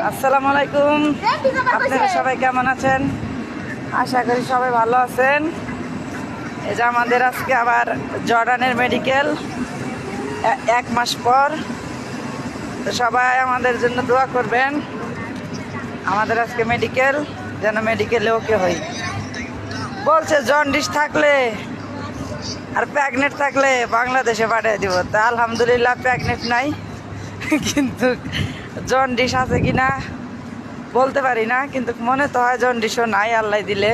আসসালামু আলাইকুম। আপনারা সবাই কেমন আছেন? আশা করি সবাই ভালো আছেন। এই যে আমাদের আজকে আবার জর্ডানের মেডিকেল 1 মাস পর। তো সবাই আমাদের জন্য দোয়া করবেন। আমাদের আজকে মেডিকেল, যেন মেডিকেলে ওকে হই। বলছে জন্ডিস থাকলে আর প্রেগনেন্ট থাকলে বাংলাদেশে পাঠিয়ে দিব। তা আলহামদুলিল্লাহ প্রেগনেন্ট নাই, কিন্তু জন্ডিস আছে কিনা বলতে পারি না, কিন্তু মনে তো হয় জন্ডিসও নাই আল্লাহ দিলে।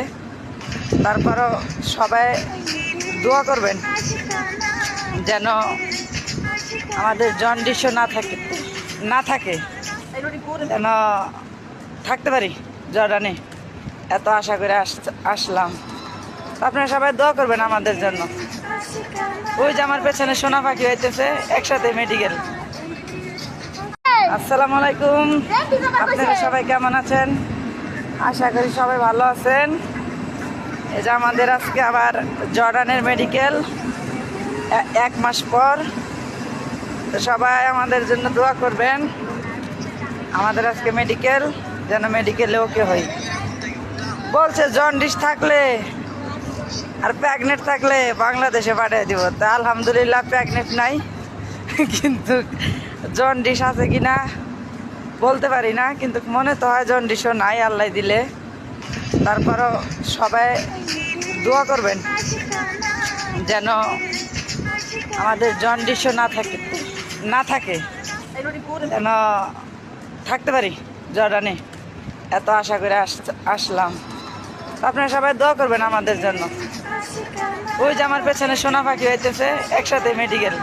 তারপরও সবাই দোয়া করবেন যেন আমাদের জন্ডিসও না থাকে যেন থাকতে পারি জর্ডানে। এত আশা করে আসলাম। আপনারা সবাই দোয়া করবেন আমাদের জন্য। ওই যে আমার পেছনে সোনা পাখি হইতেছে, একসাথে মেডিকেল। আসসালামু আলাইকুম। আপনারা সবাই কেমন আছেন? আশা করি সবাই ভালো আছেন। এই যে আমাদের আজকে আবার জর্ডানের মেডিকেল 1 মাস পর। তো সবাই আমাদের জন্য দোয়া করবেন। আমাদের আজকে মেডিকেল, যেন মেডিকেলে ওকে হই। বলছে জন্ডিস থাকলে আর প্রেগনেন্ট থাকলে বাংলাদেশে পাঠিয়ে দিব। তা আলহামদুলিল্লাহ প্রেগনেন্ট নাই, কিন্তু জন্ডিস আছে কিনা বলতে পারি না, কিন্তু মনে তো হয় জন্ডিসও নাই আল্লাহ দিলে। তারপরও সবাই দোয়া করবেন যেন আমাদের জন্ডিসও না থাকে যেন থাকতে পারি জর্ডানে। এত আশা করে আসলাম। আপনারা সবাই দোয়া করবেন আমাদের জন্য। ওই যে আমার পেছনে সোনা পাখি হইতেছে, একসাথে মেডিকেল।